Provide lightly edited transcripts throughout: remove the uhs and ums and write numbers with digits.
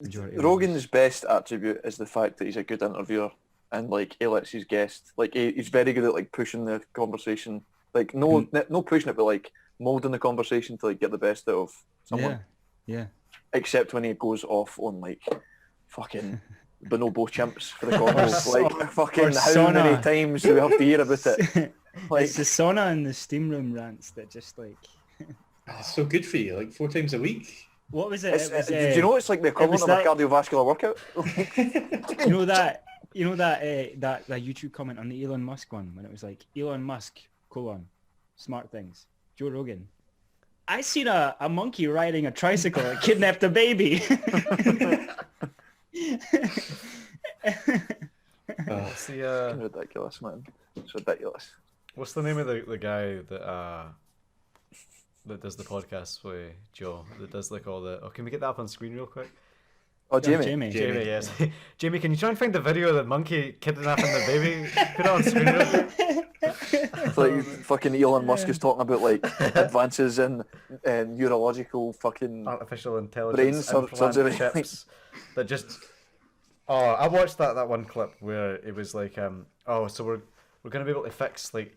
majority of Rogan's best attribute is the fact that he's a good interviewer and like he lets his guest like he's very good at like pushing the conversation. Like no pushing it, but like molding the conversation to like get the best out of someone. Yeah. Except when he goes off on like fucking bonobo chimps for the combos. Like fucking how many times do we have to hear about it? Like it's the sauna and the steam room rants that just like. It's so good for you, like 4 times a week. What was it? Do you know it's like the equivalent of a cardiovascular workout? You know that YouTube comment on the Elon Musk one when it was like Elon Musk : smart things. Joe Rogan. I seen a monkey riding a tricycle that kidnapped a baby. It's ridiculous, man. It's ridiculous. What's the name of the guy that does the podcast with Joe? That does like all the... Oh, can we get that up on screen real quick? Oh, Jamie, yes. Jamie, can you try and find the video of the monkey kidnapping the baby? Put it on screen real quick. It's like fucking Elon Musk is talking about like advances in neurological fucking artificial intelligence brain surgery chips that just... Oh, I watched that one clip where it was like, so we're gonna be able to fix like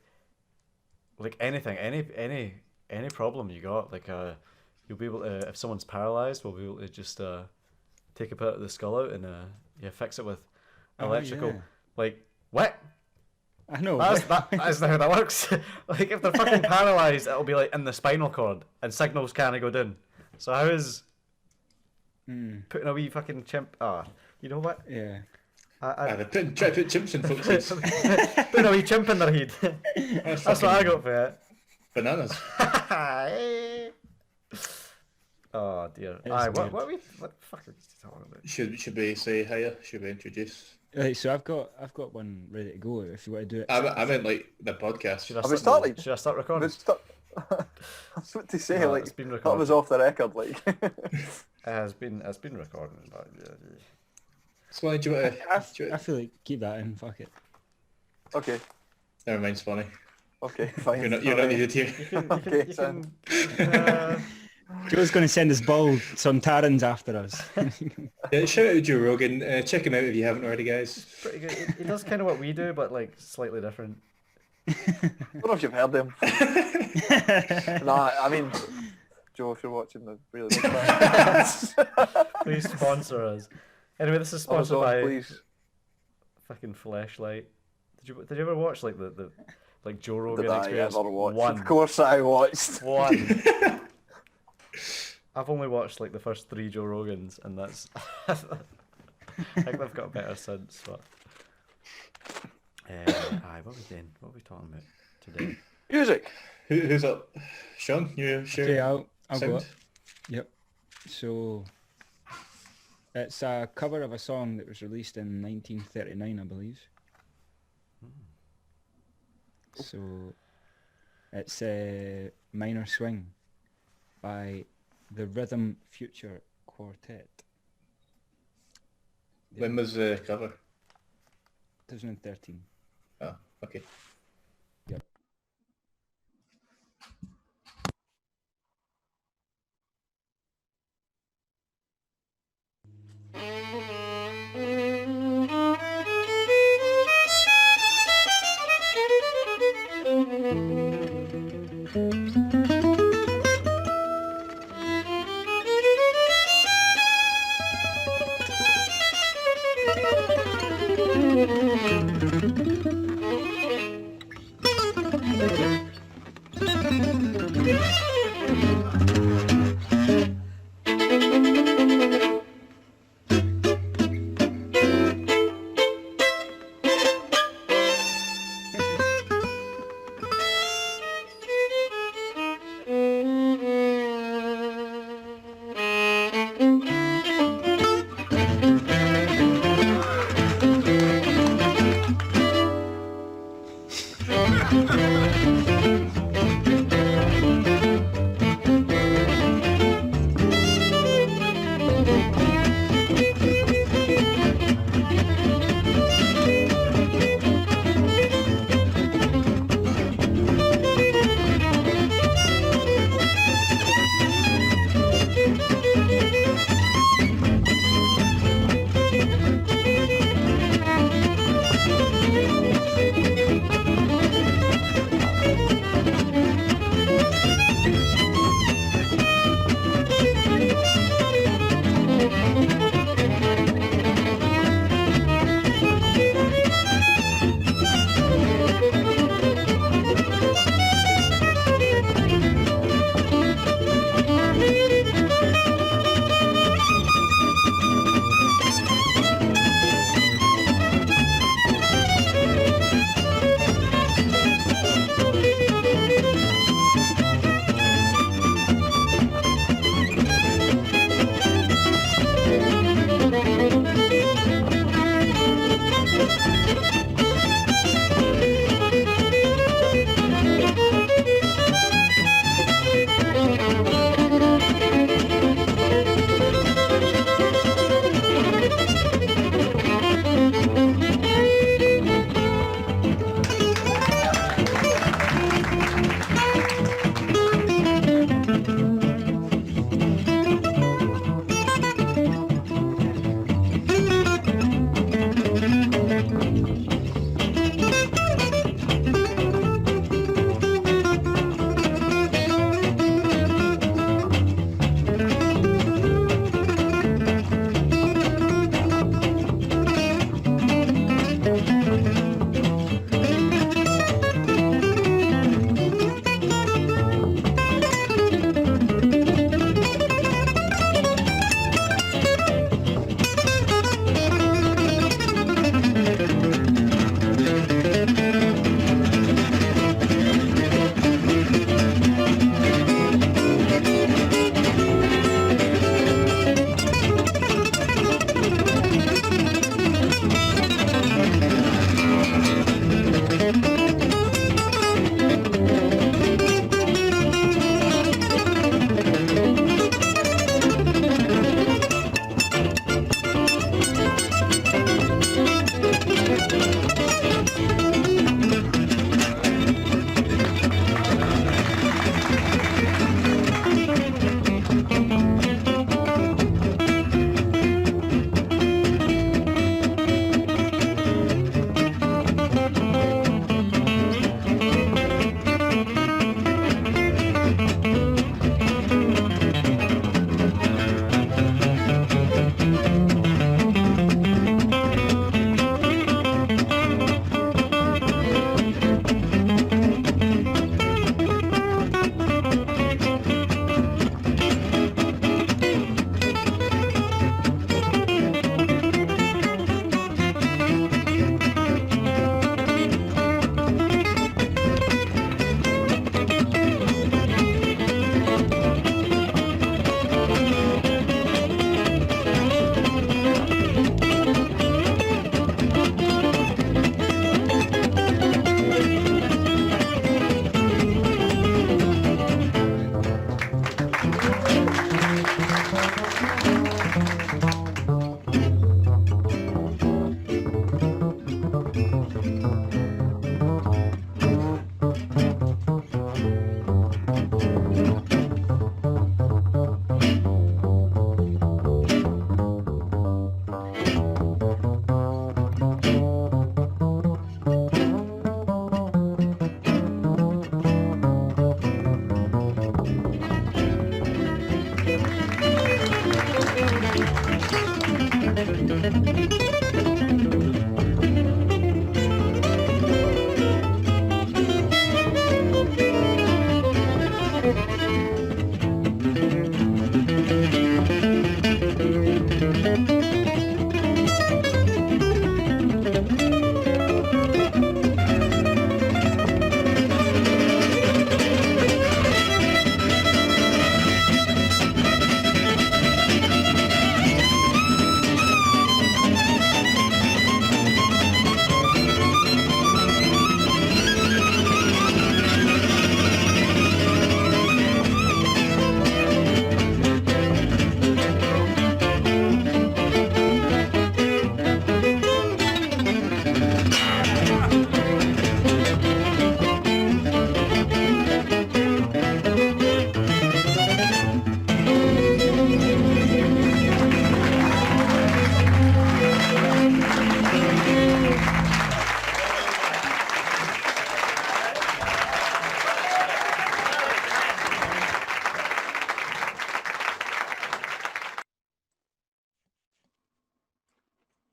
anything, any problem you got. Like you'll be able to, if someone's paralyzed, we'll be able to just take a bit of the skull out and fix it with electrical. Yeah. Like what? I know. That's not how that works. Like if they're fucking paralyzed, it'll be like in the spinal cord and signals can't go down. So how is putting a wee fucking chimp? You know what? Yeah. Try to put chimps in folks' heads. Put a wee chimp in their head. That's what I got for it. Bananas. Oh dear. What the fuck are we talking about? Should we say hiya? Should we introduce? Right, so I've got one ready to go if you want to do it. I meant like the podcast. Should I start recording? That's what to say. No, like it's been that was off the record. Like it has been recording. But, So why do you want I feel like keep that in. Fuck it. Okay. Never mind's funny. Okay, fine. You're not needed here. Joe's going to send us some Tarans after us. Yeah, shout out to Joe Rogan. Check him out if you haven't already, guys. pretty good. He does kind of what we do, but like slightly different. I don't know if you've heard him. Nah, I mean, Joe, if you're watching the really big fans. Please sponsor us. Anyway, this is sponsored by fucking Fleshlight. Did you ever watch like the like Joe Rogan Experience? One. Of course I watched. One. I've only watched like the first 3 Joe Rogans, and that's. I think they've got better since. But what are we doing? What are we talking about today? Music. Who's up? Sean, you sure? Okay, I'll go up. Yep. So it's a cover of a song that was released in 1939, I believe. So it's Minor Swing by the Rhythm Future Quartet. When was the cover? 2013. Oh, okay. Yep.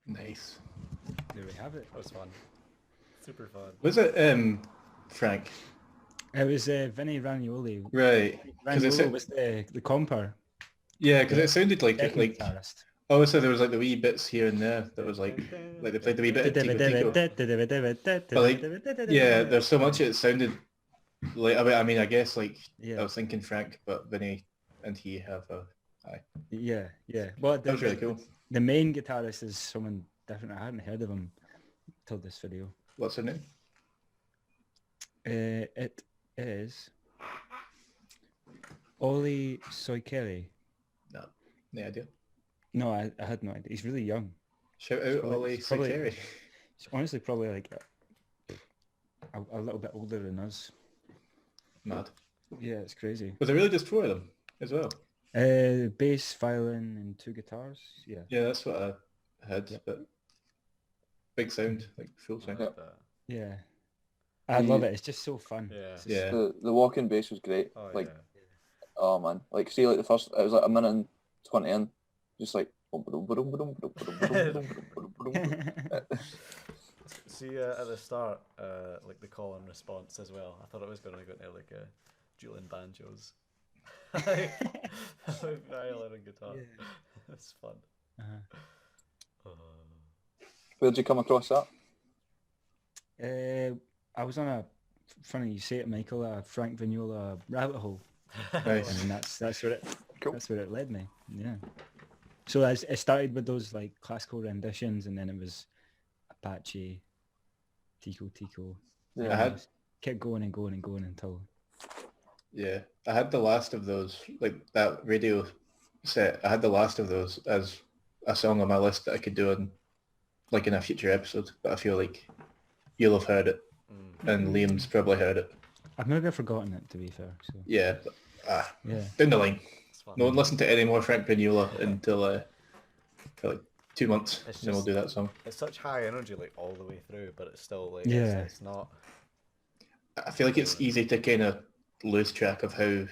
Nice. There we have it. That was fun. Super fun. Was it Frank? It was Vinny Ranioli. Right. Ranioli was the comper. Yeah, because it sounded like Second guitarist. obviously there was like the wee bits here and there that was like they played the wee bit of Tico Tico. But like yeah, there's so much it sounded like I mean I guess like I was thinking Frank, but Vinny and he have a Yeah. Well, that was really cool. The main guitarist is someone different. I hadn't heard of him. till this video. What's her name? It is Ollie Soikeli. No idea. No, I had no idea. He's really young. Shout out Ollie He's probably- Sakari. He's honestly probably like a little bit older than us. Mad. Yeah, it's crazy. Was it really just 4 of them as well? Bass, violin, and 2 guitars. Yeah. Yeah, that's what I had. Yep. But big sound, like full sound. Yep. Yeah. I love it. It's just so fun. Yeah. It's just- Yeah. The walk-in bass was great. Oh, like, yeah. oh man, like see, like the first, it was like a minute and 20 in, just like. See, at the start, like the call and response as well. I thought it was going to go into like Julian banjos. Violin and guitar. Yeah. It's fun. Uh-huh. Where'd you come across that? I was on funny you say it, Michael, a Frank Vignola rabbit hole. Nice. And that's where it Cool. that's where it led me. Yeah. So it started with those like classical renditions, and then it was Apache, Tico. Yeah. I had Kept going and going and going until I had the last of those, like that radio set. I had the last of those as a song on my list that I could do in a future episode. But I feel like you'll have heard it, and Liam's probably heard it. I've maybe forgotten it, to be fair. So Yeah, but, yeah. down the line. It's fun. No one listened to any more Frank Vignola until for like 2 months, It's and then we'll just- do that song. It's such high energy, like all the way through, but it's still like Yeah. it's not. I feel like it's easy to kind of lose track of how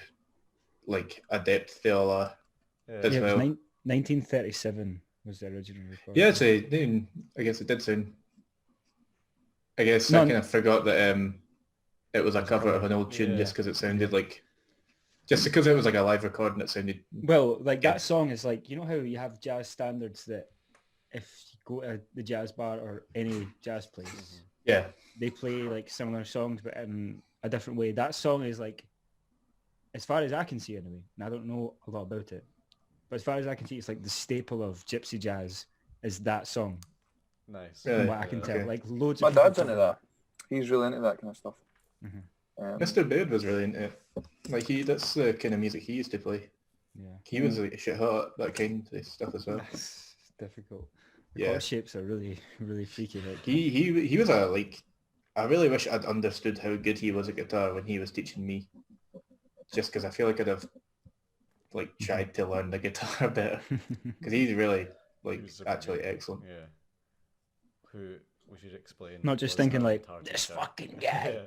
like adept they all are. Yeah. As Yeah, it was well. 1937 was the original recording. Yeah, I guess it did sound. I guess No, I kind of forgot that it was a cover of an old tune Yeah. just because it sounded like, just because it was like a live recording, it sounded. Well, like Yeah. that song is like, you know how you have jazz standards that if you go to the jazz bar or any jazz place, Yeah, they play like similar songs but in a different way. That song is like, as far as I can see anyway, and I don't know a lot about it, but as far as I can see, it's like the staple of gypsy jazz is that song, Nice. Really? from what I can tell. Okay. Like loads My of people dad's talk into about that. He's really into that kind of stuff. Mhm. Mr. Baird was really into it. Like that's the kind of music he used to play. Yeah. He was like shit hot at that kind of stuff as well. That's difficult. The Yeah. chord shapes are really, really freaky. Like, He was a like. I really wish I'd understood how good he was at guitar when he was teaching me. Just because I feel like I'd have like tried to learn the guitar better, because he's really like He was super actually good. excellent. Yeah. Who we should explain. Not just was thinking our like, guitar this teacher. fucking guy. Yeah.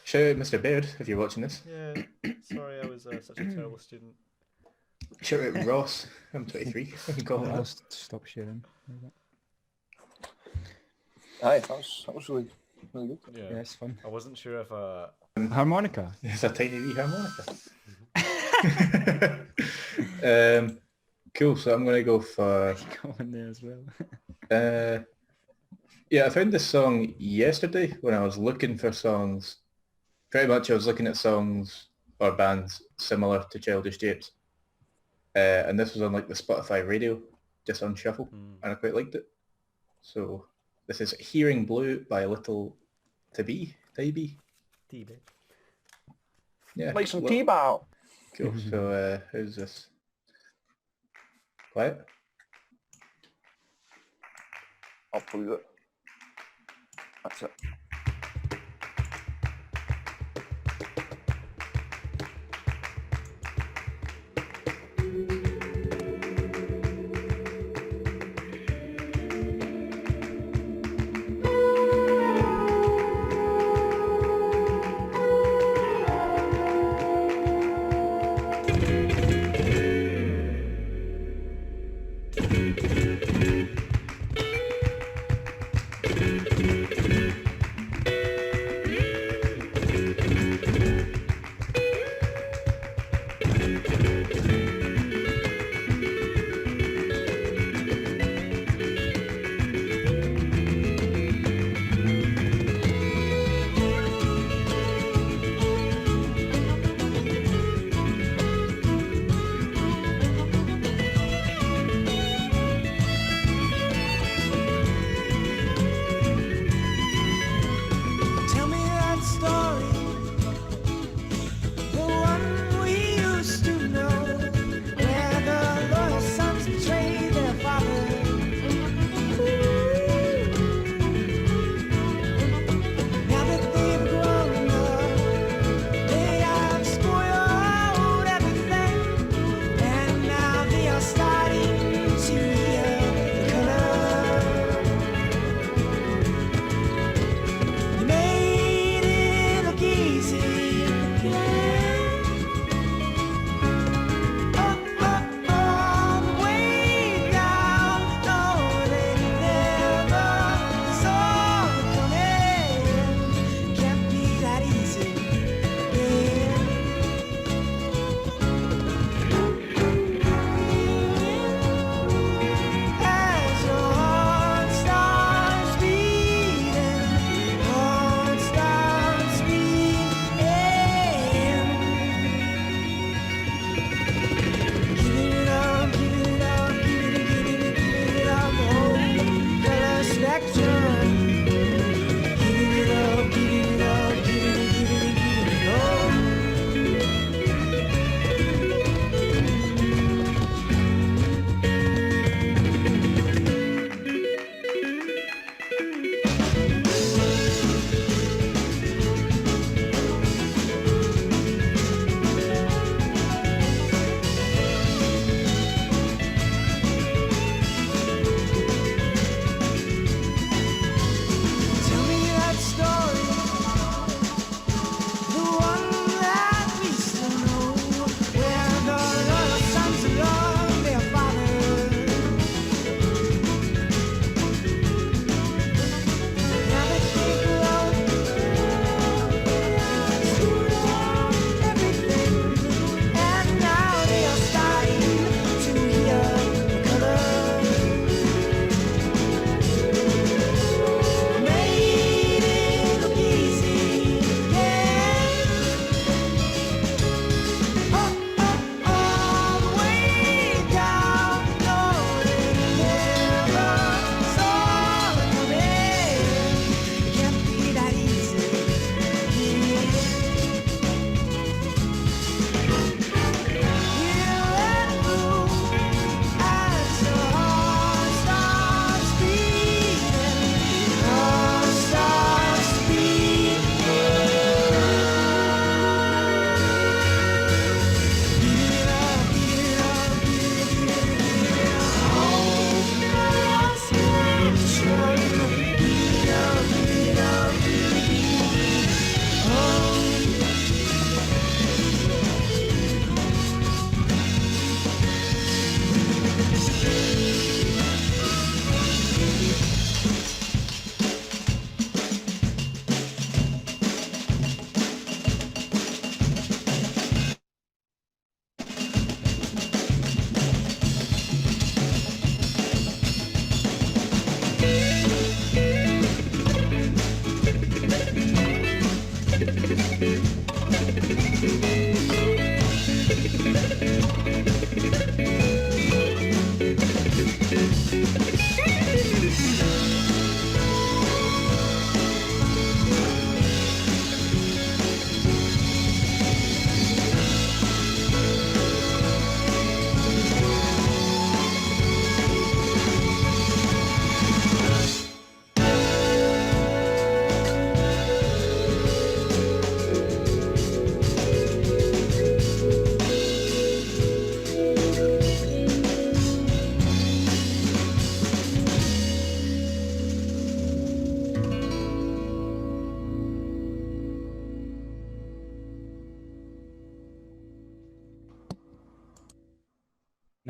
Shout out Mr. Baird if you're watching this. Yeah. Sorry, I was such a terrible student. Shout out Ross. I'm 23. I can call him I'll that. stop sharing. Aye, that was really good. Yeah. Yeah, it's fun. I wasn't sure if Harmonica. It's a tiny wee harmonica. Cool. So I'm gonna go for. Go in there as well. Yeah, I found this song yesterday when I was looking for songs. Pretty much, I was looking at songs or bands similar to Childish Japes, and this was on like the Spotify radio, just on shuffle, and I quite liked it. So this is "Hearing Blue" by Little Tybee. Tybee. Yeah. Like some Well, T-bow. Cool. So who's this? Quiet. I'll prove it. That's it.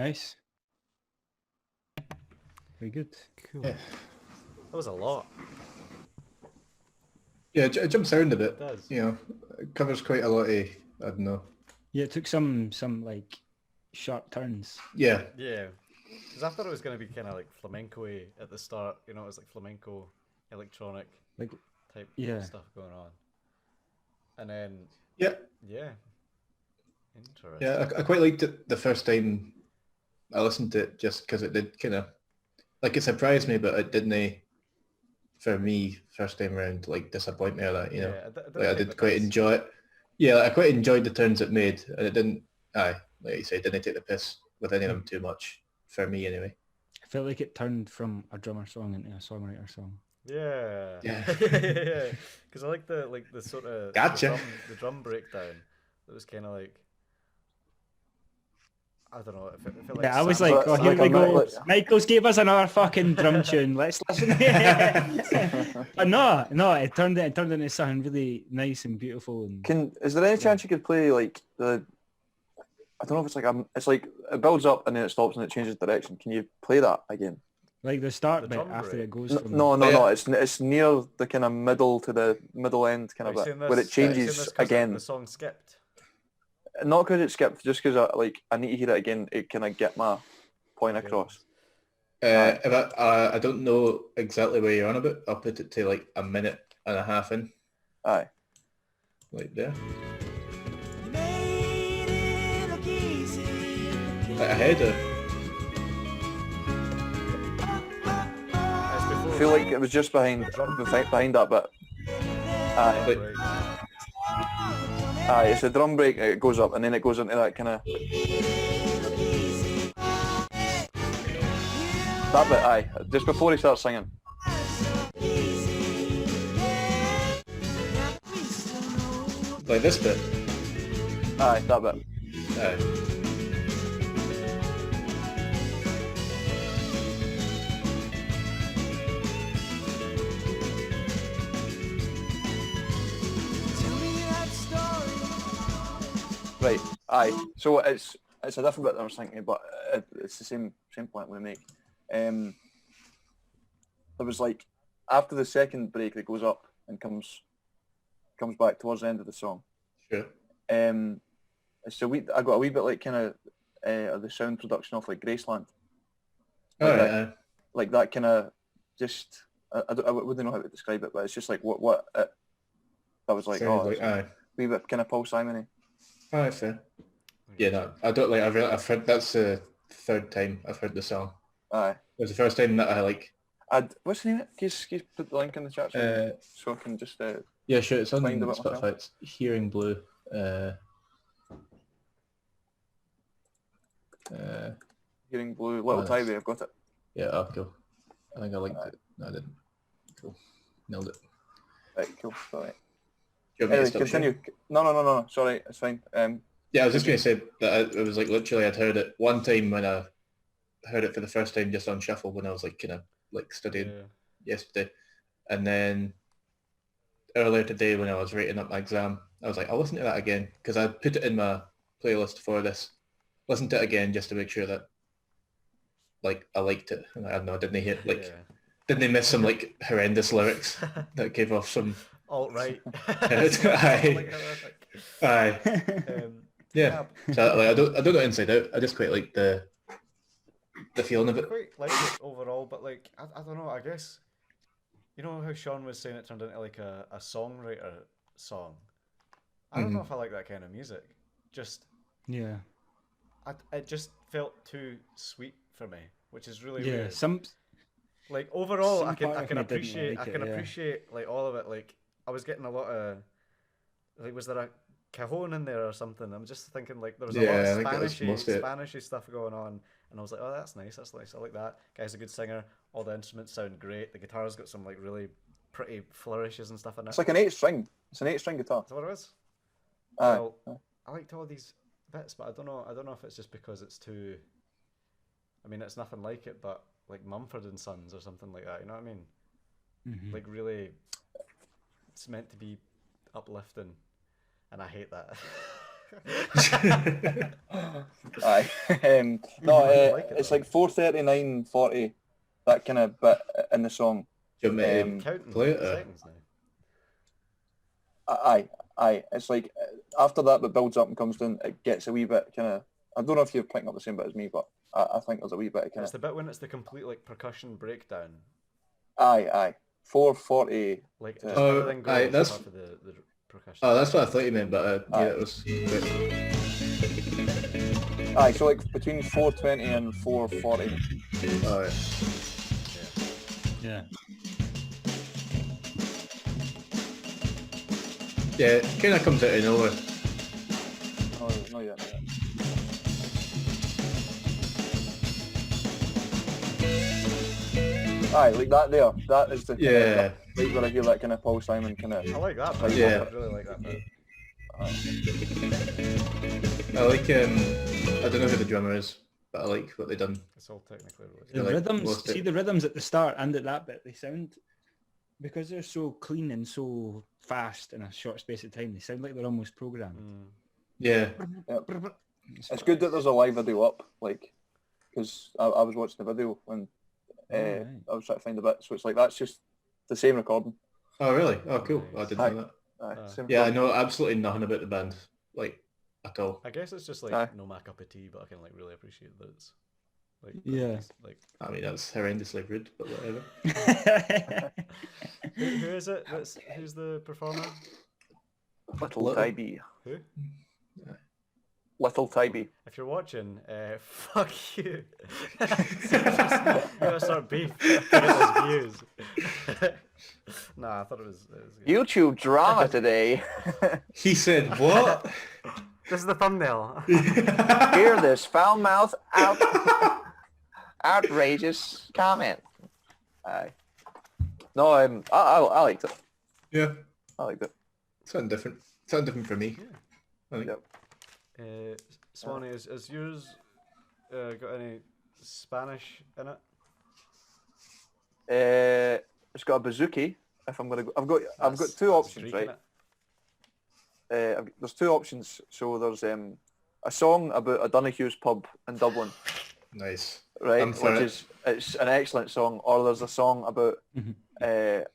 Nice. Very good. Cool. Yeah. That was a lot. Yeah, it jumps around a bit. It does. You know, it covers quite a lot of, I don't know. Yeah, it took some like sharp turns. Yeah. Yeah. Because I thought it was going to be kind of like flamenco-y at the start. You know, it was like flamenco, electronic Like, type yeah. stuff going on. And then, Yeah. yeah. Interesting. Yeah, I quite liked it the first time I listened to it, just because it did kind of, like, it surprised me, but it didn't, for me, first time around, like, disappoint me or that, you know. Like, I did quite enjoy it. Yeah, like, I quite enjoyed the turns it made, and it didn't, like you say, it didn't take the piss with any of them too much, for me anyway. I felt like it turned from a drummer song into a songwriter song. Yeah. Yeah. Yeah. Because I like the sort of Gotcha. the drum breakdown. It was kind of like, I don't know. It felt like Yeah, I was Sam- like, oh, here like we a go. like- Michael's gave us another fucking drum tune. Let's listen. But no, it turned into something really nice and beautiful. And Is there any chance you could play like the? I don't know if it's like it's like it builds up and then it stops and it changes direction. Can you play that again? like the start The bit drum after break. it goes from No. It's near the kind of middle to the middle end kind Are of you bit saying where this- it changes saying this 'cause again. The song skipped. Not because it skipped, just because I need to hear it again to kind of get my point Okay. across. If I don't know exactly where you're on about, I'll put it to like a minute and a half in, Aye. like there. Like ahead of. It's I before feel like it was just behind that bit. Aye. Like, break. Aye, it's a drum break, it goes up and then it goes into that kind of... That bit, aye, just before he starts singing. like this bit. Aye, that bit. Aye. Right, aye. So it's a different bit that I was thinking, but it's the same point we make. There was like after the second break that goes up and comes back towards the end of the song. Sure. It's I got a wee bit like kind of the sound production of like Graceland. All Like right. that, like that kind of just I wouldn't know how to describe it, but it's just like what it, I was like, Sounds oh, like, it's like aye. wee bit kind of Paul Simon-y. Aye, fair. Yeah, no, I don't like. I've heard that's the third time I've heard the song. Aye. It was the first time that I like. What's the name of it? Can you put the link in the chat so I can just Yeah, sure. It's on Find a bit Spotify. myself. It's Hearing Blue. Hearing Blue, Little nice. Tybee, I've got it. Yeah, oh, cool. I think I liked it. No, I didn't. Cool. Nailed it. Right, cool. Sorry. Do you want me to Anyway, stop continue. sharing? No. Sorry, it's fine. Yeah, I was just going to say that it was like literally I'd heard it one time when I heard it for the first time just on shuffle when I was like kind of like studying Yeah. yesterday, and then earlier today when I was writing up my exam, I was like, I'll listen to that again because I put it in my playlist for this. Listen to it again just to make sure that like I liked it. And I don't know, didn't hear like Yeah. didn't they miss some like horrendous lyrics that gave off some Alt-right. Aye. Aye. Yeah. So like, I don't know inside out. I just quite like the feeling of I it. quite like it overall, but like I don't know. I guess you know how Sean was saying it turned into like a songwriter song. I don't know if I like that kind of music. Just yeah. it just felt too sweet for me, which is really Yeah, weird. some Like overall, some I part can of me didn't appreciate like I it, can yeah. appreciate like all of it. Like I was getting a lot of like, was there a cajon in there or something? I'm just thinking like there was a lot Yeah, I of think that was most of it. Spanishy stuff going on, and I was like, oh, that's nice. I like that. Guy's a good singer. All the instruments sound great. The guitar's got some like really pretty flourishes and stuff in it. it's like an 8-string. It's an 8-string guitar. Is that what it is? Aye. Well, I liked all these bits, but I don't know if it's just because it's too. I mean, it's nothing like it, but like Mumford and Sons or something like that. You know what I mean? Mhm. Like really, it's meant to be uplifting, and I hate that. Aye. No, like it, it's though. like 4:39:40, that kind of bit in the song. Do you want me to Counting play it? seconds now. Aye. It's like after that bit builds up and comes down, it gets a wee bit kind of. I don't know if you're picking up the same bit as me, but I think there's a wee bit of kind It's of. the bit when it's the complete like percussion breakdown. Aye. 4:40. Like Yeah. just Oh, everything aye, goes that's- apart from the percussion. Oh, that's what I thought you meant, but yeah, Aye. it was. Aye, so like between 4:20 and 4:40. Oh, Yeah. yeah, it kind of comes out of nowhere. No, yeah. Aye, like that there. That is the kind Yeah. of, right where I hear that kind of Paul Simon kind of. I like that bit. Yeah. I really like that bit. I like I don't know who the drummer is, but I like what they done. It's all technically related. The Yeah, like, rhythms, most see it- the rhythms at the start and at that bit, they sound, because they're so clean and so fast in a short space of time, they sound like they're almost programmed. Yeah, It's good that there's a live video up, like, because I was watching the video when right. I was trying to find a bit, so it's like that's just the same recording. Oh really? Oh cool. I didn't Aye. know that. Aye, same Yeah, I recording. know absolutely nothing about the band, like at all. I guess it's just like Aye. no my cup of tea, but I can like really appreciate that it's like Yeah. it's, like I mean that's horrendously rude, but whatever. who is it? Who's the performer? Little Tybee. Who? Little Tybee. If you're watching, fuck you. You gotta start beef to get those views. Nah, I thought it was good. YouTube drama today. He said what? This is the thumbnail. Hear this foul mouth outrageous comment. Aye. No, I liked it. Yeah, I liked it. something different. Something different for me. I think. Yep. Swanee, is yours got any Spanish in it? It's got a bouzouki. If I'm gonna go, I've got two options, right? There's two options. So there's a song about a Donoghue's pub in Dublin, Nice. right? I'm for Which it. is it's an excellent song. Or there's a song about a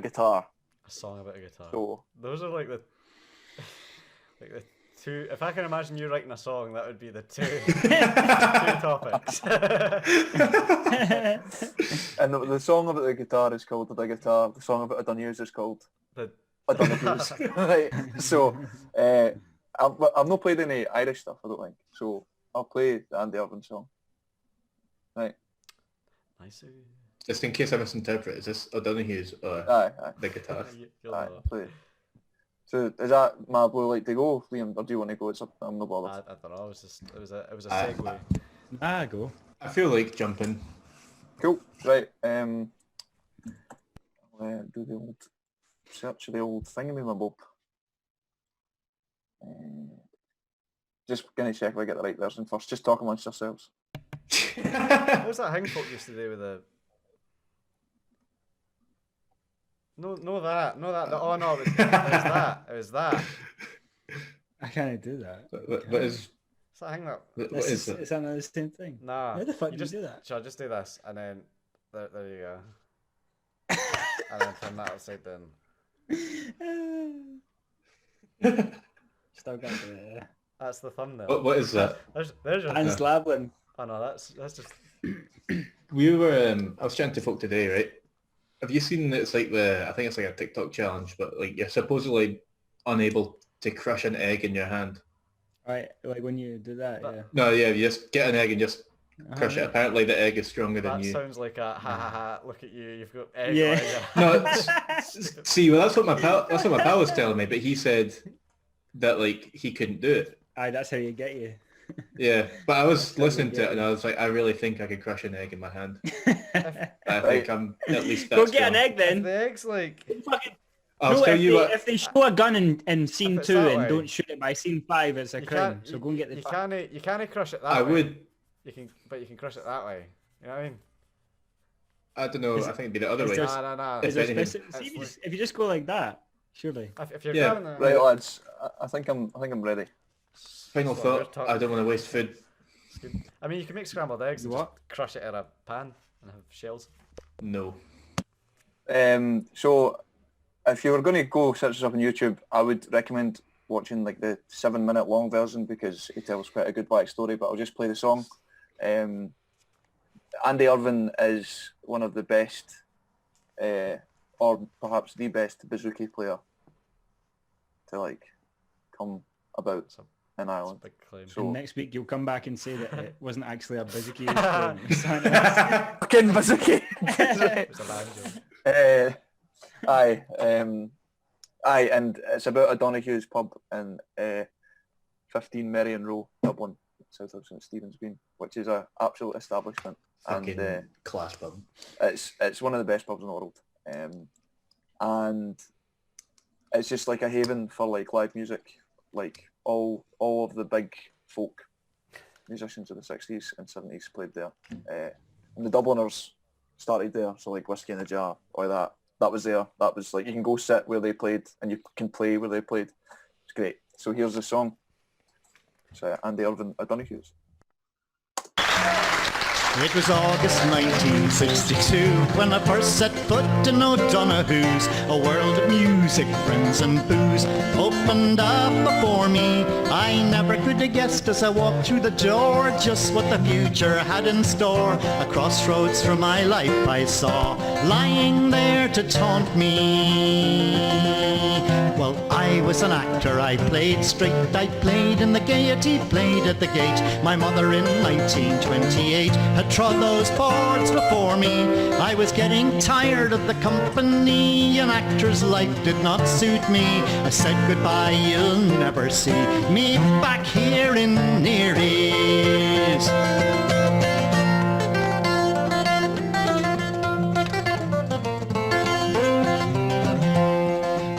guitar. A song about a guitar. So Those are like the two. If I can imagine you writing a song, that would be the two topics. and the song about the guitar is called The Guitar. The song about a Donoghue's is called The- a Donoghue's. Right. So I've not played any Irish stuff, I don't think. So I'll play the Andy Irvine song. Right. Nice. Just in case I misinterpret, is this O'Donoghue's or Aye. the guitar? You'll Aye. know. Play. So is that my blue light to go, Liam, or do you want to go? I'm not bothered. I don't know. It was a Aye. segue. Go. I feel like jumping. Cool. Right. Do the old search of the old thingamabob. Just gonna check if I get the right version first. Just talk amongst yourselves. What was that thing folk used to do with the? No, that. Oh no, it was that. It was that. I can't do that. What is? It's that thing that. What This is is it? that not the same thing? Nah. How the fuck you do you just do that? Shall I just do this and then there you go. And then turn that upside down. Still got the That's the thumbnail. What is that? There's your. Hans Lablin. Oh no, that's just. We were. I was chatting to folk today, right? Have you seen? It's like I think it's like a TikTok challenge, but like you're supposedly unable to crush an egg in your hand. Right, like when you do that, That- yeah. No, yeah, you just get an egg and just crush it. Uh-huh. Apparently, the egg is stronger than That you. sounds like a ha ha ha. Look at you. You've got egg. Yeah. No, see, well, that's what my pal was telling me, but he said that like he couldn't do it. Aye, that's how you get you. Yeah, but I was Totally listening to get it and I was like, I really think I could crush an egg in my hand. I Right. think I'm at least that Go get an strong. egg If then. the egg's like. Fucking I'll no, tell if you they, what. if they show a gun in scene it's 2 that and way. don't shoot it by scene 5, it's a You crime. can't. So go and get the. You can't crush it that I way. would. But you can crush it that way. You know what I mean? I don't know. Is- I think it'd be the other is way. there- Nah. If Is there anything. specific, see, That's if you just go like that, surely. If you're Yeah. grabbing the Right, lads. I think I'm ready. Final thought. I don't want to waste food. I mean, you can make scrambled eggs and just crush it in a pan and have shells. No. So, if you were going to go search this up on YouTube, I would recommend watching like the 7-minute long version because it tells quite a good backstory, but I'll just play the song. Andy Irvine is one of the best, or perhaps the best bouzouki player to like come about in Ireland. Big claim. So and next week you'll come back and say that it wasn't actually a bouzouki. Fucking bouzouki. It was a banjo. Aye, and it's about O'Donoghue's pub in 15 Merrion Row, Dublin, south of St Stephen's Green, which is an absolute establishment. Fucking and class pub. It's one of the best pubs in the world, and it's just like a haven for like live music. Like all of the big folk musicians of the 60s and 70s played there, and the Dubliners started there. So like Whiskey in a Jar, all that. That was there. That was like, you can go sit where they played and you can play where they played. It's great. So here's the song. It's Andy Irvine, O'Donoghue's. It was August 1962 when I first set foot in O'Donoghue's. A world of music, friends and booze opened up before me. I never could have guessed as I walked through the door just what the future had in store. A crossroads for my life I saw, lying there to taunt me. Well, I was an actor, I played straight, I played in the Gaiety, played at the Gate. My mother in 1928 had trod those boards before me. I was getting tired of the company, an actor's life did not suit me. I said goodbye, you'll never see me back here in Neary's.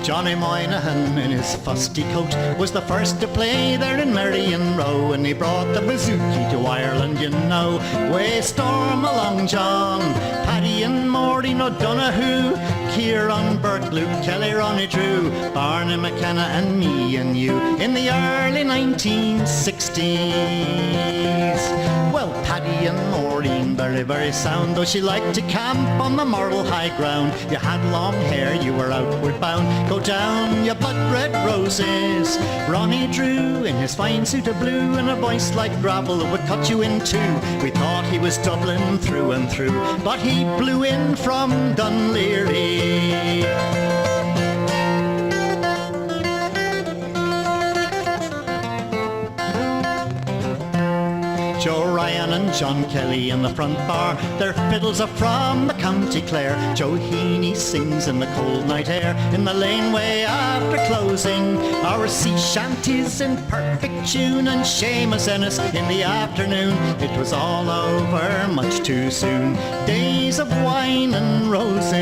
Johnny Moynihan in his fusty coat was the first to play there in Merrion Row, and he brought the bouzouki to Ireland, you know. Way storm along John, Paddy and Maureen O'Donoghue, Kieran Burke, Luke Kelly, Ronnie Drew, Barney McKenna and me and you in the early 1960s. Well, Paddy and Maureen, very, very sound, though she liked to camp on the Marble High Ground. You had long hair, you were outward bound, go down, you blood red roses. Ronnie Drew, in his fine suit of blue, and a voice like gravel that would cut you in two. We thought he was Dublin through and through, but he blew in from Dunleary. Joe Ryan and John Kelly in the front bar, their fiddles are from the County Clare. Joe Heaney sings in the cold night air, in the laneway after closing. Our sea shanties in perfect tune, and Seamus Ennis in the afternoon. It was all over much too soon, days of wine and roses.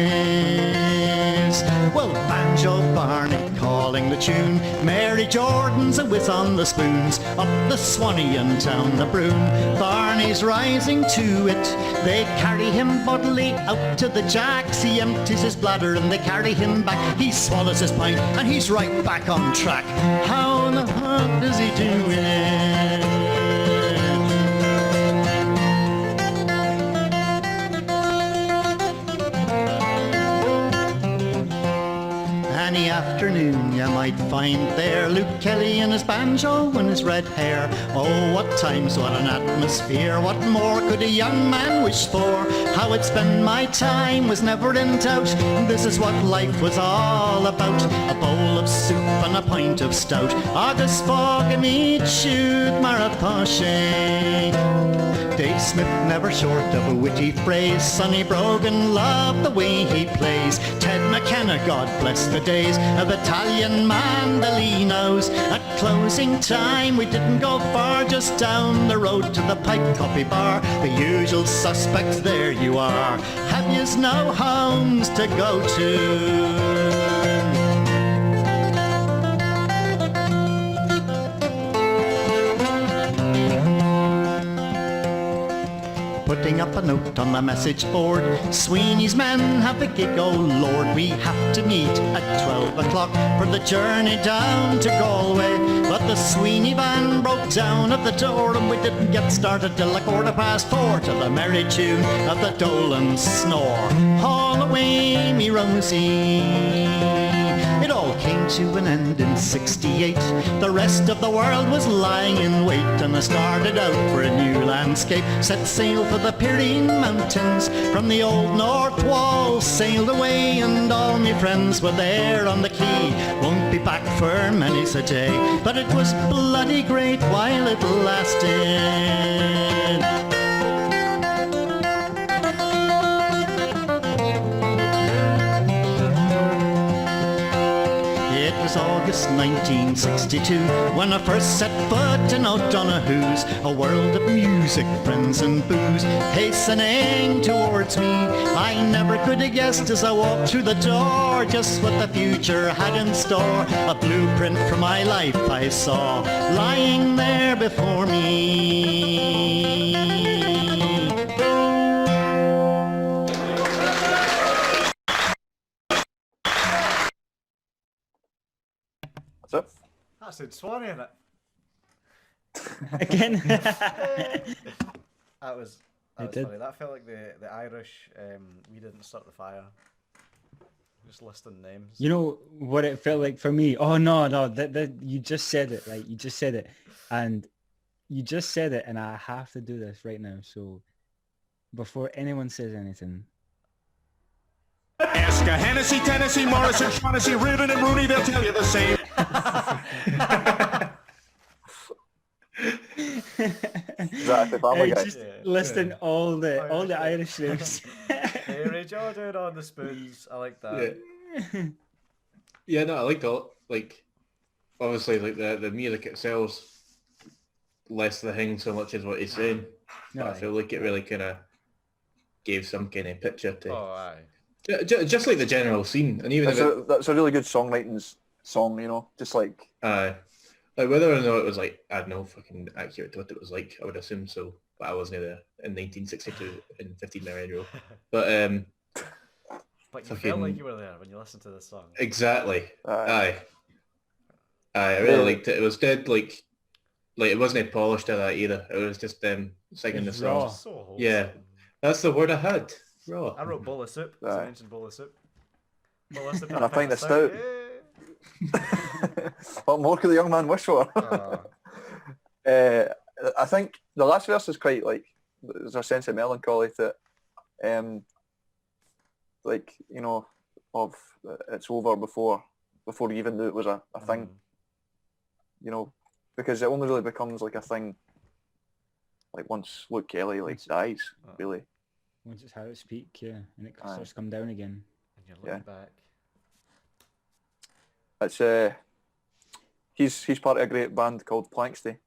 Well, Banjo Barney calling the tune, Mary Jordan's a whiz on the spoons, up the Swanee and down the Broom. Barney's rising to it, they carry him bodily out to the jacks. He empties his bladder and they carry him back. He swallows his pint and he's right back on track. How the fuck does he do it? Any afternoon you might find there Luke Kelly in his banjo and his red hair. Oh, what times, what an atmosphere, what more could a young man wish for? How I'd spend my time was never in doubt, this is what life was all about. A bowl of soup and a pint of stout, August fog and meat shoot Marapashe. Dave Smith never short of a witty phrase, Sonny Brogan loved the way he plays. Ted McKenna, God bless the days of Italian mandolinos. At closing time we didn't go far, just down the road to the Pipe Coffee Bar. The usual suspects, there you are. Have yous no homes to go to? Putting hang up a note on the message board. Sweeney's men have a gig, oh Lord, we have to meet at 12 o'clock for the journey down to Galway. But the Sweeney van broke down at the door and we didn't get started till 4:15 to the merry tune of the Dolan snore. Haul away, me Rosie. It all came to an end in 68. The rest of the world was lying in wait, and I started out for a new landscape. Set sail for the Pyrenean Mountains. From the old North Wall sailed away, and all my friends were there on the quay. Won't be back for many's a day, but it was bloody great while it lasted. It was August 1962 when I first set foot in O'Donoghue's. A world of music, friends and booze hastening towards me. I never could have guessed as I walked through the door just what the future had in store. A blueprint for my life I saw lying there before me. That's it. That sounds Swanee in it. Again. That was did. funny. That felt like the Irish We Didn't Start the Fire. Just listing names. You know what it felt like for me? Oh no, you just said it, right? You just said it. And I have to do this right now. So before anyone says anything. Ask a Hennessy, Tennessee, Morrison, Shaughnessy, Reardon and Rooney, they'll tell you the same. Exactly, Family Guy. Just listing all the Irish names. Hey, Ray Jordan on the spoons. I like that. Yeah, no, I liked all, like, obviously, like, the music itself, less the thing so much as what he's saying. No, But I feel like it really kind of gave some kind of picture to... Oh, aye. Just like the general scene, and even That's a really good songwriting song, you know, just like... like whether or not it was like, I don't know, fucking accurate to what it was like, I would assume so, but I wasn't there in 1962 in 15 Mile Row. But But you fucking... felt like you were there when you listened to this song. Exactly. Aye. I really liked it. It was dead, like it wasn't polished to that either. It was just them singing the It's raw. song. So wholesome. Yeah, that's the word I had. Raw. I wrote bowl of soup, as I Aye. mentioned bowl of soup. Bowl of soup And I find it stout. Yeah. What more could the young man wish for? I think the last verse is quite like, there's a sense of melancholy to it. Like, you know, of it's over before you even knew it was a thing. You know, because it only really becomes like a thing like once Luke Kelly like dies, really. Once it's Harris Peak, yeah, and it Aye. starts to come down again. And you're looking back. It's he's part of a great band called Planksty.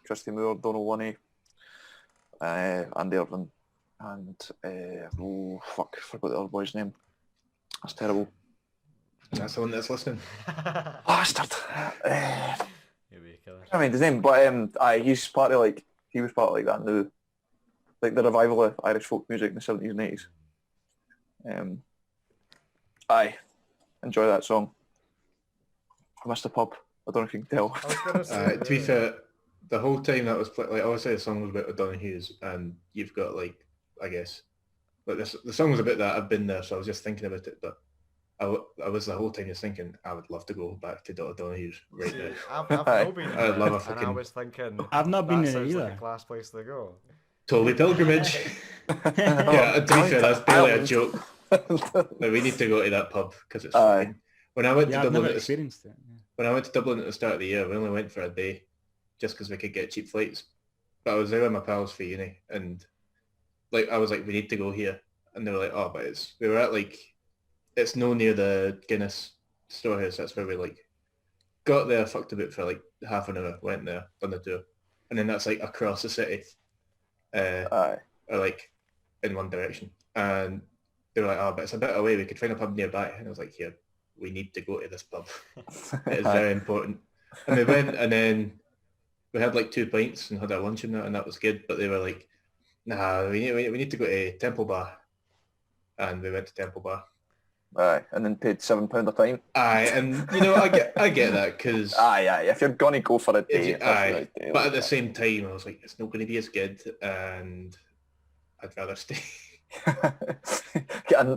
Christy Moore, Donald Lunny, and Irvine, and I forgot the other boy's name. That's terrible. That's the one that's listening. Bastard. You'll be a killer. I mean his name, but he's part of like he was part of like that new, like the revival of Irish folk music in the 70s and 80s. Enjoy that song. I missed the pub. I don't know if you can tell. I was gonna say, To be fair, the whole time that was like obviously the song was about O'Donoghue's, and you've got like, I guess, like the song was about that. I've been there, so I was just thinking about it, but I was the whole time just thinking I would love to go back to O'Donoghue's right now. I've not been there, I'd love a and I fucking was thinking I've not been that there sounds like either. a class place to go. Toby pilgrimage. Yeah, to be fair, that's barely a joke. Like, we need to go to that pub because it's fucking... When I went to Yeah, I've Dublin never at the experienced it. Yeah. When I went to Dublin at the start of the year, we only went for a day just because we could get cheap flights. But I was there with my pals for uni, and like I was like, we need to go here. And they were like, oh, but we were at like, it's no near the Guinness storehouse. That's where we like got there, fucked a bit for like half an hour, went there, done the tour. And then that's like across the city, or like in one direction. And they were like, oh, but it's a bit away. We could find a pub nearby. And I was like, here, we need to go to this pub. It is very important. And we went, and then we had like 2 pints and had our lunch and that was good. But they were like, Nah, we need to go to Temple Bar, and we went to Temple Bar. Aye, and then paid £7 a pint. Aye, and you know I get that because Aye, if you're gonna go for a day, aye, but at the same time I was like, it's not going to be as good, and I'd rather stay. get a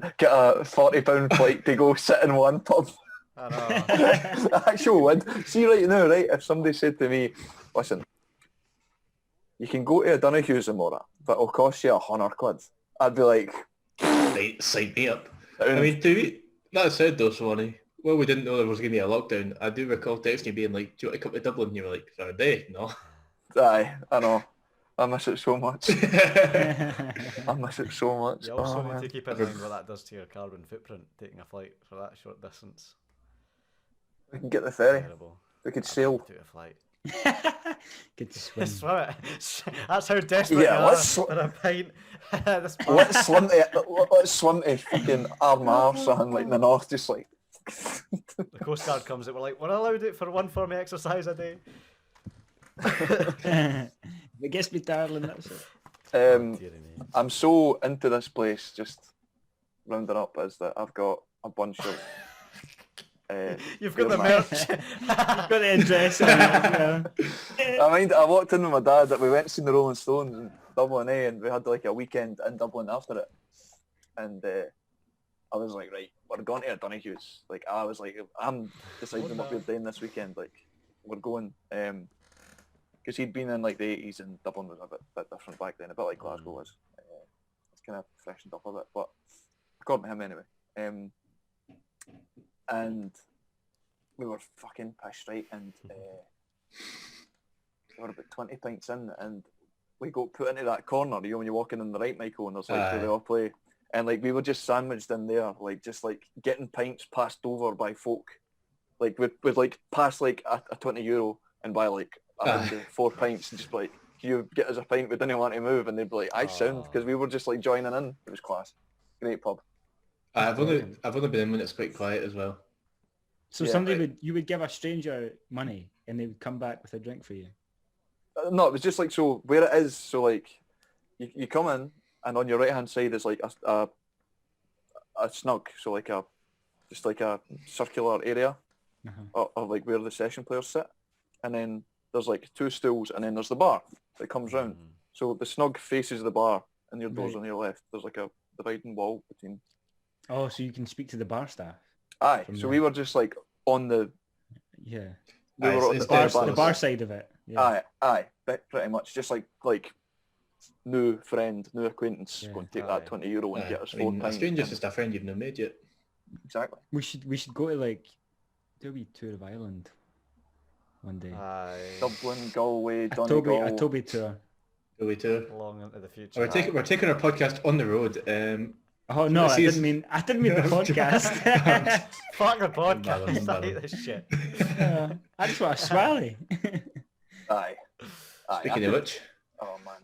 £40 flight to go sit in one pub. I know. Actual would. See right now, right? If somebody said to me, listen, you can go to a Donoghue's tomorrow, but it'll cost you £100, I'd be like, Right, sign me up. I mean, that said though, Swanee, well, we didn't know there was going to be a lockdown. I do recall texting you being like, do you want to come to Dublin? And you were like, for a day? No. Aye, I know. I miss it so much. I miss it so much. You also need to keep in mind what that does to your carbon footprint, taking a flight for that short distance. We can get the ferry. Terrible. We could sail. Do a flight. Get to swim. Swim it. That's how desperate you are for a pint. Let's swim to fucking Armagh or something like in the north, just like. The Coast Guard comes out, we're like, we're allowed it for 1 form of exercise a day. It gets me, darling, that's it. Dearie me. I'm so into this place, just rounding up, is that I've got a bunch of... You've got the merch. You've got the address on it. Yeah. I walked in with my dad, that we went to see the Rolling Stones in Dublin, and we had like a weekend in Dublin after it. And I was like, right, we're going to a Donoghue's. Like, I was like, I'm deciding what we're doing this weekend. Like, we're going, because he'd been in like the 80s, and Dublin was a bit different back then, a bit like Glasgow was. It's kind of freshened up a bit, but according to him anyway. And we were fucking pissed, right? And we were about 20 pints in, and we got put into that corner, you know, when you're walking in the right, Michael, and there's like, where they all play. And like, we were just sandwiched in there, like, just like getting pints passed over by folk. Like, we'd like pass like a €20 and buy like 4 pints, and just be like, you get us a pint, we didn't want to move, and they'd be like, I sound, because we were just like joining in. It was class. Great pub. I've only been in when it's quite quiet as well. So yeah, you would give a stranger money and they would come back with a drink for you? No, it was just like, so where it is, so like you come in, and on your right hand side is like a snug, so like a circular area of like where the session players sit, and then there's like 2 stools, and then there's the bar that comes round. So the snug faces the bar, and your door's on your left. There's like a dividing wall between. Oh, so you can speak to the bar staff? Aye, so we were just like on the... Yeah. We were on the bar side of it. Yeah. Aye, pretty much. Just like new friend, new acquaintance, going to take that €20 and get us 4 pints. A stranger's just a friend you've not made yet. Exactly. We should go to like, do a wee tour of Ireland one day. Dublin, Galway, Donegal. A Toby tour. Toby tour. Long into the future. We're taking our podcast on the road. Oh no, I didn't mean the podcast. Fuck the podcast. I hate this shit. I just want a swally. Aye. Speaking of which. Oh man.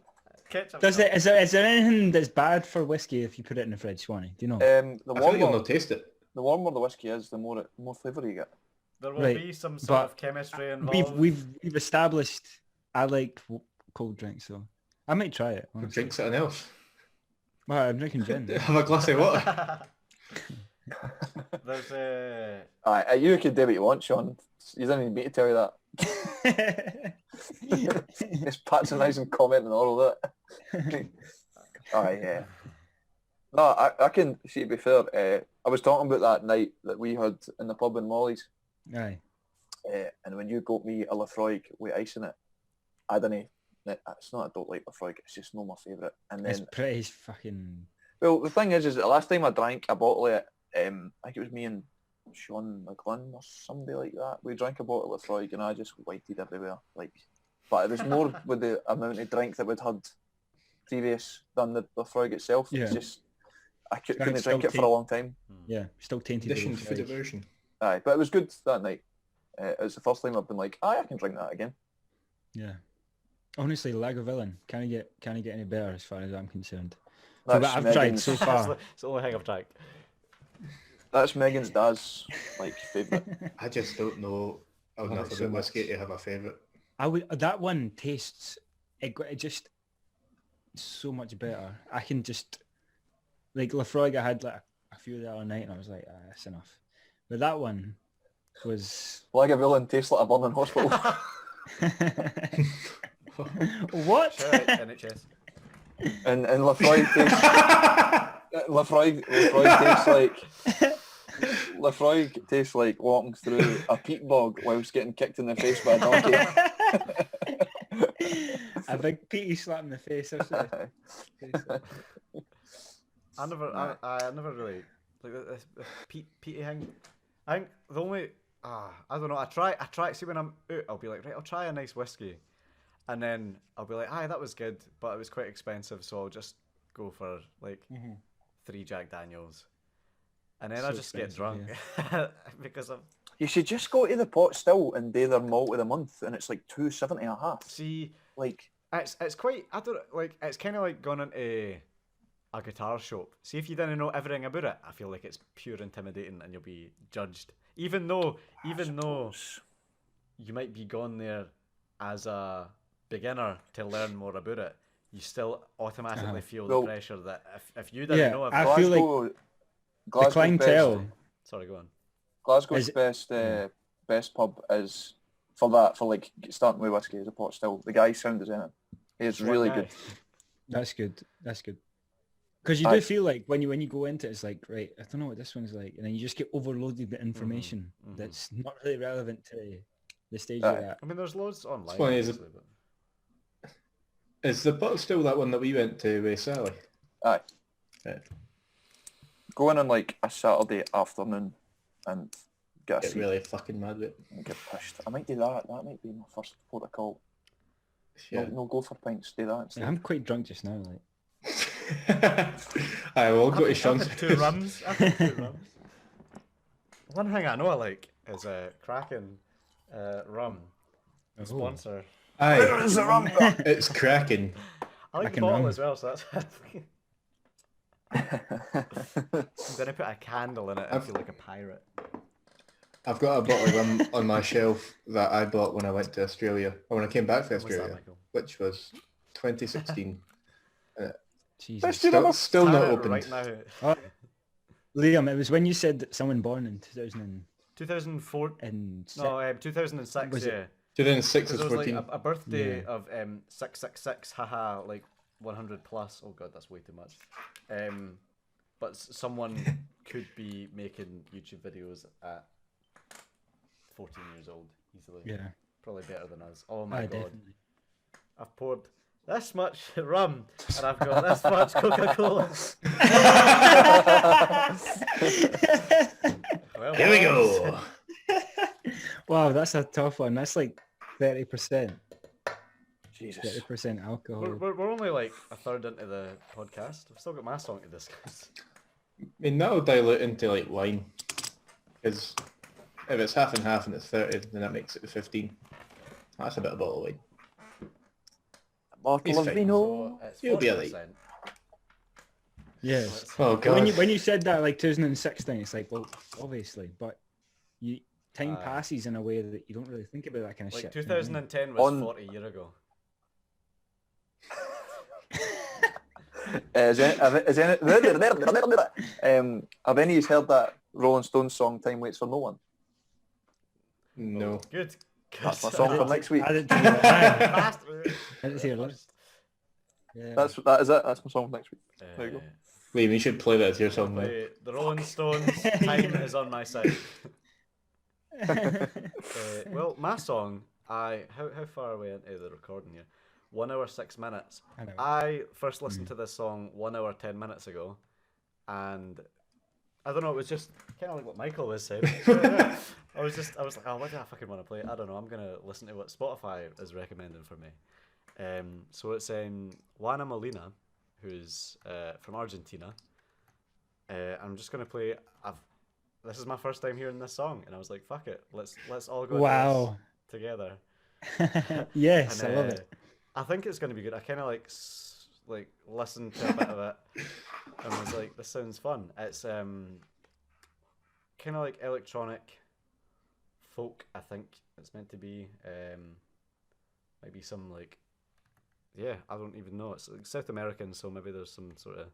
Is there anything that's bad for whiskey if you put it in the fridge, Swanee? Do you know? The warmer you'll not taste it. The warmer the whiskey is, the more flavour you get. There will be some sort of chemistry involved. We've established I like cold drinks, so I might try it. Honestly. Drink something else. Well, I'm drinking gin. Have a glass of water. There's a... Aye, you can do what you want, Sean. You didn't need me to tell you that. It's patronising comment and all of that. Aye, yeah. No, I can see, to be fair, I was talking about that night that we had in the pub in Molly's. Aye. And when you got me a Lafroig with ice in it, I didn't... It's not I don't like Lafroig, it's just not my favourite. And then it's pretty fucking... Well, the thing is the last time I drank a bottle of it, I think it was me and Sean McGlynn or somebody like that. We drank a bottle of Lafroig and I just whited everywhere. But it was more with the amount of drink that we'd had previous than the Lafroig itself. Yeah. It's just, I couldn't drink it for a long time. Yeah, still tainted. Addition for diversion. Aye, but it was good that night. It was the first time I've been like, I can drink that again. Yeah. Honestly, Lagavulin can't get any better as far as I'm concerned. That's But I've tried so far. It's the only thing I've tried. That's Megan's dad's favourite. I just don't know enough about whiskey to have a favourite. That one tastes. It just so much better. I can just like Lafroig. I had like a few the other night, and I was like, that's enough. But that one was Lagavulin tastes like a burning hospital. what? Shout out NHS. and Lafroig tastes Lafroig tastes like walking through a peat bog whilst getting kicked in the face by a donkey. A big peaty slap in the face. That's what I never really like the peaty thing. I think the only I don't know. I try see when I'm out, I'll be like, right, I'll try a nice whiskey, and then I'll be like, aye, that was good, but it was quite expensive, so I'll just go for like 3 Jack Daniels, and then I just get drunk because of. You should just go to the Pot Still and do their malt of the month, and it's like $2.70 a half. See, like it's quite. I don't like. It's kind of like going into a guitar shop. See, if you didn't know everything about it, I feel like it's pure intimidating, and you'll be judged. Even though you might be gone there as a beginner to learn more about it, you still automatically feel the pressure that if you didn't know everything, I feel like the clientele. Sorry, go on. Glasgow's best pub is for like starting with whiskey is a Pot Still. The guy's sound is in it. He's really good. That's good. Because you do feel like when you go into it, it's like, right, I don't know what this one's like, and then you just get overloaded with information that's not really relevant to the stage you're at. I mean, there's loads online. It's funny, is the Pot Still that one that we went to with Sally? Aye. Yeah. Go in on like a Saturday afternoon and get a seat. Really fucking mad with it. And get pushed. I might do that. That might be my first port of call. Yeah. No go for pints. Do that instead. Yeah, I'm quite drunk just now. Like. I will go to Sean's. Two rums. One thing I know I like is Kraken rum. Sponsor. Aye. It's cracking. I like the bottle as well, so that's. I'm gonna put a candle in it and feel like a pirate. I've got a bottle of rum on my shelf that I bought when I went to Australia, or when I came back to Australia, which was 2016. Jesus. Still not opened. Right now. Liam, it was when you said that someone born in 2004. And 2006. Was yeah. 2006 was was 14. like a birthday of 666, haha, like 100 plus. Oh god, that's way too much. But someone could be making YouTube videos at 14 years old easily. Yeah. Probably better than us. Oh my god. Definitely. I've poured this much rum and I've got this much Coca-Cola. Here we go. Wow, that's a tough one. That's like 30%. Jesus. 30% alcohol. We're only like a third into the podcast. I've still got my song to discuss. I mean, that'll dilute into like wine. Because if it's half and half and it's 30, then that makes it 15. That's a bit of bottle of wine. Bottle of vino. You'll be alright. Yes. Oh god. When you said that like 2016, it's like, well, obviously, but time passes in a way that you don't really think about that kind of like shit. 2010 was 40 years ago. Have any of you heard that Rolling Stones song "Time Waits for No One"? No. Good. That's my song for next week. I didn't hear that. I didn't hear that. Yeah. That is it. That's my song for next week. There you go. Liam, you should play that as your song. The Rolling Stones, Time is on my side. Well, my song, how far are we into the recording here? 1 hour 6 minutes. I first listened to this song 1 hour 10 minutes ago, and I don't know, it was just kind of like what Michael was saying. I was like, oh, why do I fucking want to play it? I don't know, I'm going to listen to what Spotify is recommending for me. So it's Juana Molina, who's from Argentina. I'm just going to play, this is my first time hearing this song, and I was like, fuck it, let's all go to this together. Yes, and, I love it. I think it's going to be good. I kind of like listened to a bit of it and was like, this sounds fun. It's kind of like electronic folk, I think it's meant to be. Maybe some like yeah, I don't even know. It's like South American, so maybe there's some sort of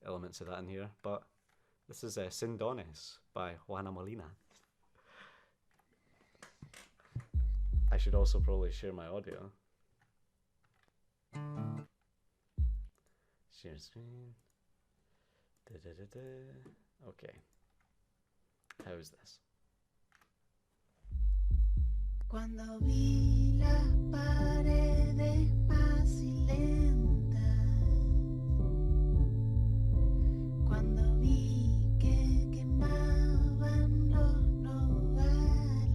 elements of that in here. But this is Sin Dones by Juana Molina. I should also probably share my audio. Share screen. Okay. How is this? Cuando vi las paredes más lentas, cuando vi que quemaban los nogales,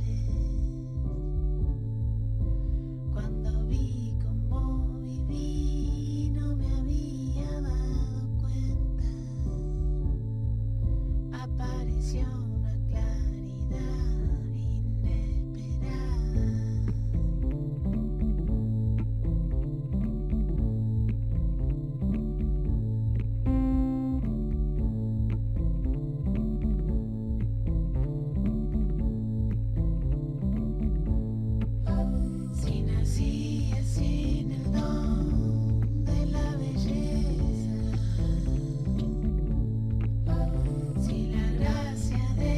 cuando vi cómo viví no me había dado cuenta, apareció una claridad inesperada. Si nací sin el don de la belleza, si la gracia de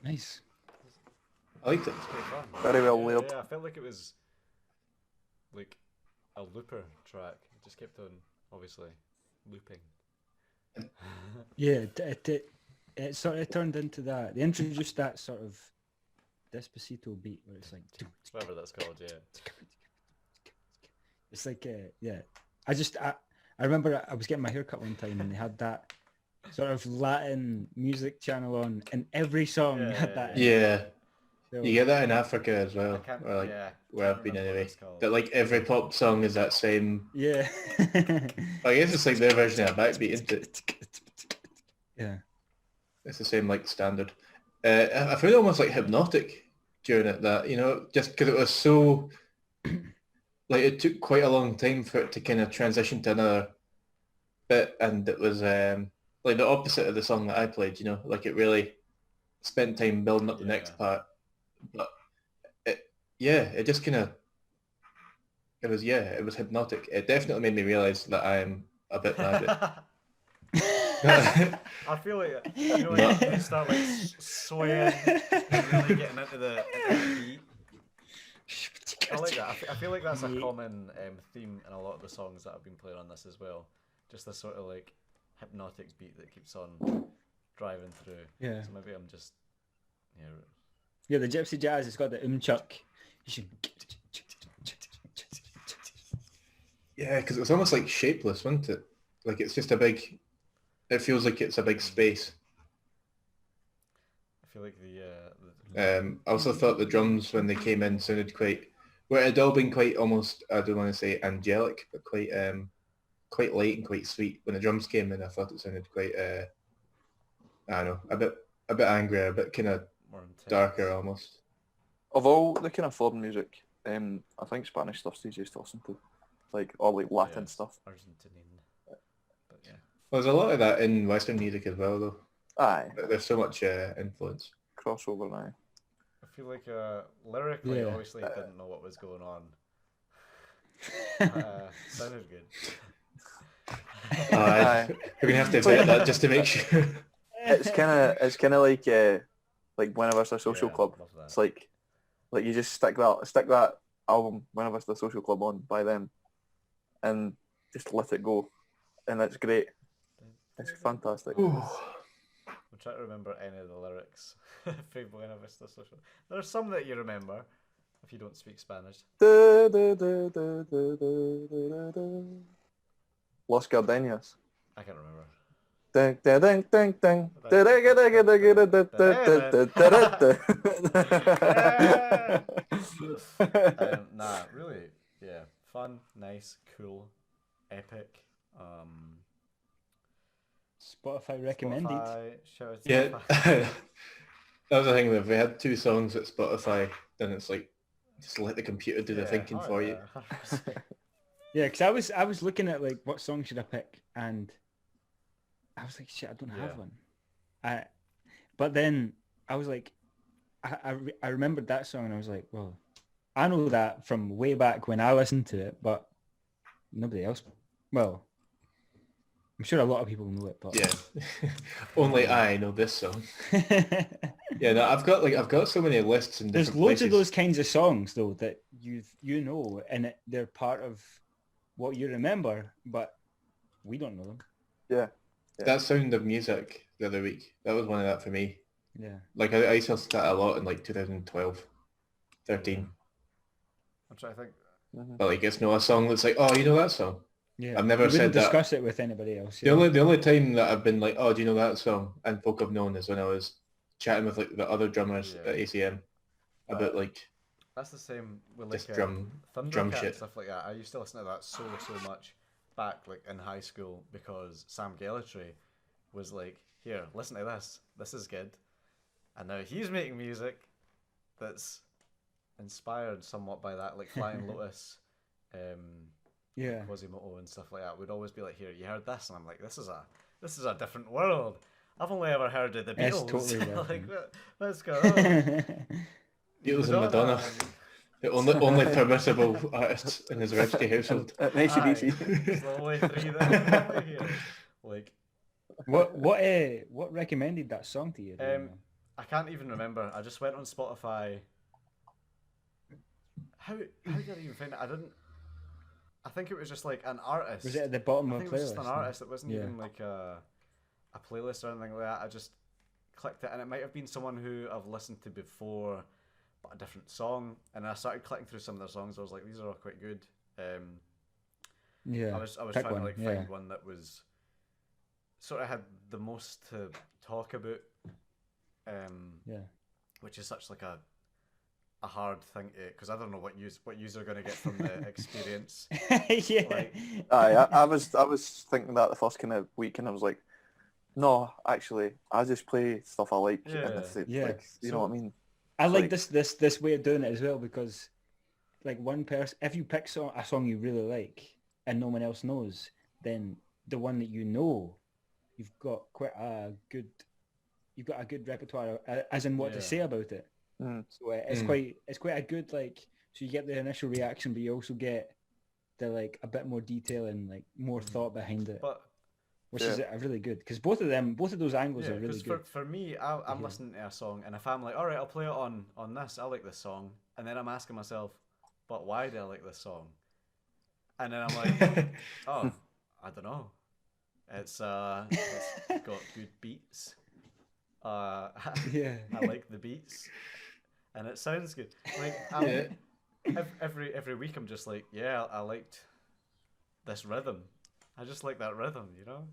Nice. I liked it. It's quite fun. Very well yeah, layered. Yeah, I felt like it was like a looper track. It just kept on, obviously, looping. Yeah, it sort of turned into that. They introduced that sort of Despacito beat where it's like, Whatever that's called, yeah. it's like, yeah. I remember I was getting my hair cut one time and they had that sort of Latin music channel on, and every song had that. in it. Yeah. So, You get that in Africa as well, can't- or like yeah, where can't I've been remember what anyway. it's called. That like every pop song is that same. yeah. I guess it's like their version of a backbeat, isn't it? Yeah. It's the same like standard. I found it almost like hypnotic during it. That just because it was so like it took quite a long time for it to kind of transition to another bit, and it was like the opposite of the song that I played. Like it really spent time building up the next part, but it just kind of it was hypnotic. It definitely made me realize that I'm a bit mad. I feel like when you start like swaying and really getting into the beat. I like that. I feel like that's a common theme in a lot of the songs that I've been playing on this as well. Just this sort of like hypnotic beat that keeps on driving through. Yeah. So maybe I'm just Yeah, the Gypsy Jazz has got the chuck. You should. Yeah, because it was almost like shapeless, wasn't it? Like it's just a big. It feels like it's a big space. I feel like I also thought the drums when they came in sounded quite. Well, it had all been quite almost. I don't want to say angelic, but quite light and quite sweet. When the drums came in, I thought it sounded quite. I don't know, a bit angrier, a bit kind of more intense. darker almost. Of all the kind of foreign music, I think Spanish stuff's the easiest to listen to. Like, or like Latin stuff. Argentinian. But yeah. Well, there's a lot of that in Western music as well, though. Aye, There's so much influence. crossover now. I feel like lyrically, Yeah. obviously, I didn't know what was going on. Sounded good. Aye. We're gonna have to vet that just to make sure. It's kind of like Whenever It's a Social Yeah, Club. love that. It's like you just stick that album Whenever It's a Social Club on by them, and just let it go, and it's great. It's fantastic. I'm trying to remember any of the lyrics. Whenever it's the social. There's some that you remember if you don't speak Spanish. Los Gardenias. I can't remember. Ding, ding, ding, ding, ding. Nah, really, yeah, fun, nice, cool, epic. Spotify recommended. Spotify, shout out to Yeah, Spotify. that was the thing. If we had two songs at Spotify, then it's like just let the computer do the thinking for you. 100%. Yeah, because I was looking at like what song should I pick, and I was like, shit, I don't have one. But then I was like, I remembered that song, and I was like, well, I know that from way back when I listened to it, but nobody else. Well, I'm sure a lot of people know it, but Yeah, only I know this song. Yeah, no, I've got so many lists in different there's loads places. of those kinds of songs though that you know, and they're part of what you remember, but we don't know them. Yeah. That Sound of Music the other week, that was one of that for me. Yeah. Like I used to listen to that a lot in like 2012, 13. I'm trying to think. But like it's not a song that's like, oh, you know that song? Yeah. I've never You wouldn't said that. discuss it with anybody else. The only time that I've been like, oh, do you know that song? And folk have known is when I was chatting with like the other drummers at ACM about like That's the same with like just drum Thundercat shit. and stuff like that. I used to listen to that so much back like in high school because Sam Gellatree was like, here, listen to this. This is good. And now he's making music that's inspired somewhat by that, like Flying Lotus, Yeah. Quasimodo and stuff like that. Would always be like, here, you heard this? And I'm like, this is a different world. I've only ever heard of the It's Beatles. totally like, let's go. Beatles and Madonna, the only permissible artists in his Reggie household. At AC/DC. It's the only three that are here. Like, What recommended that song to you? Do you know? I can't even remember. I just went on Spotify. How did I even find it? I think it was just like an artist. Was it at the bottom I of think a it was just playlist? an artist. It wasn't Yeah. even like a playlist or anything like that. I just clicked it, and it might have been someone who I've listened to before, but a different song. And I started clicking through some of their songs. I was like, these are all quite good. Yeah. I was Pick trying one, to like yeah. find one that was sort of had the most to talk about. Yeah. Which is such like a hard thing to, because I don't know what you're going to get from the experience. Yeah. Like, I was thinking that the first kind of week, and I was like, no, actually, I just play stuff I like, Yeah. and if Yeah. like, you know what I mean. I like like- this way of doing it as well, because like one person, if you pick a song you really like and no one else knows, then the one that you know, you've got a good repertoire, as in what to Yeah. say about it. Mm. So it's quite a good, like, so you get the initial reaction, but you also get the like a bit more detail and like more thought behind it, but which is really good, because both of those angles yeah, are really because good. for me, I'm listening to a song, and if I'm like, all right, I'll play it on this, I like this song, and then I'm asking myself, but why do I like this song? And then I'm like, oh, I don't know. It's got good beats. Yeah. I like the beats, and it sounds good. Like every week, I'm just like, yeah, I liked this rhythm. I just like that rhythm, you know.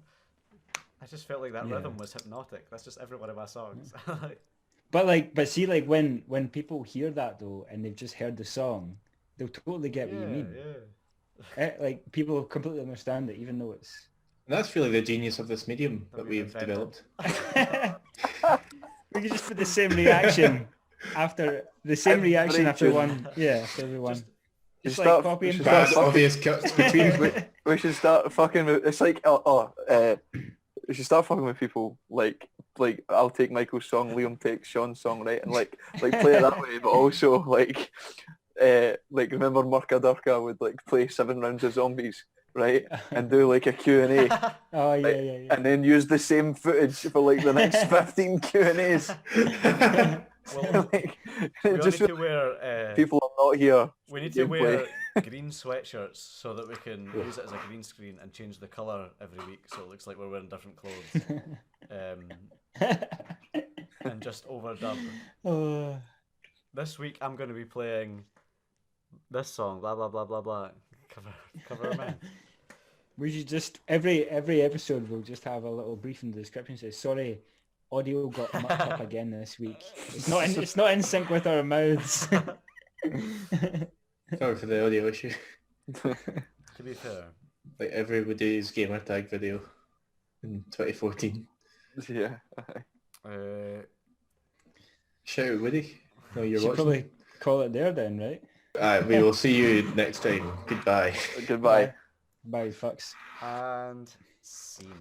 I just felt like that rhythm was hypnotic. That's just every one of my songs. But see, like when people hear that though, and they've just heard the song, they'll totally get what you mean. Yeah. Like people completely understand it, even though it's. And that's really the genius of this medium that we've we've invented. developed. We could just put the same reaction after Every one. Yeah, after everyone. Just like start- copy we and should paste. start Bad obvious cuts between. We should start fucking with, it's like we should start fucking with people like I'll take Michael's song, Liam takes Sean's song, right, and like play it that way, but also like remember Murka Durka would like play 7 rounds of zombies, right, and do like a Q&A, Oh yeah, right? yeah. And then use the same footage for like the next 15 Q&As. Well, Like, we all just need to wear. people are not here. We need for to gameplay. wear green sweatshirts so that we can use it as a green screen and change the colour every week, so it looks like we're wearing different clothes. And just overdub. Oh. This week I'm going to be playing this song, blah blah blah blah blah. Cover man. We should just every episode we'll just have a little brief in the description say, sorry, audio got mucked up again this week. It's not in sync with our mouths. Sorry for the audio issue. To be fair, Like everybody's gamer tag video in 2014. Yeah. Shout out Woody. No, you're Should watching. probably call it there then, right? We will see you next time. Goodbye. Goodbye. Bye, fucks. and scene.